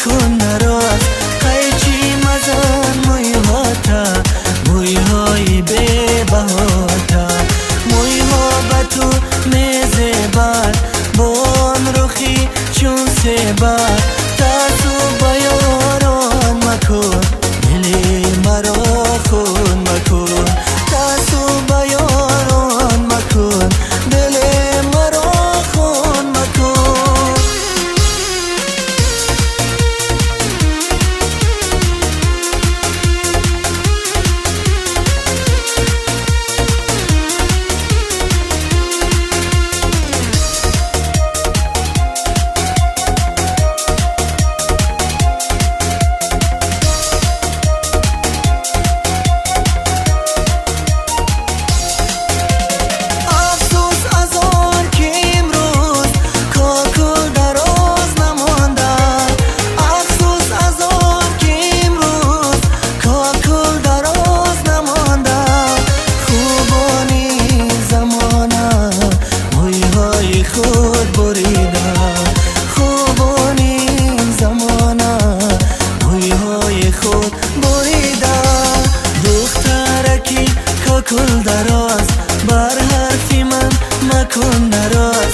مکن نراز قیچی مزن موی هاتا موی های بی بهاتا موی ها به تو میزه بر بان رخی چون سه بر ترسو بیاران مکن دلی مرا خون مکن ترسو بیاران مکن دل مرا خون مکن خود بریده خوبانی زمانه موی های خود بریده دخترکی کاکل دراز بر حرفی من مکن نراز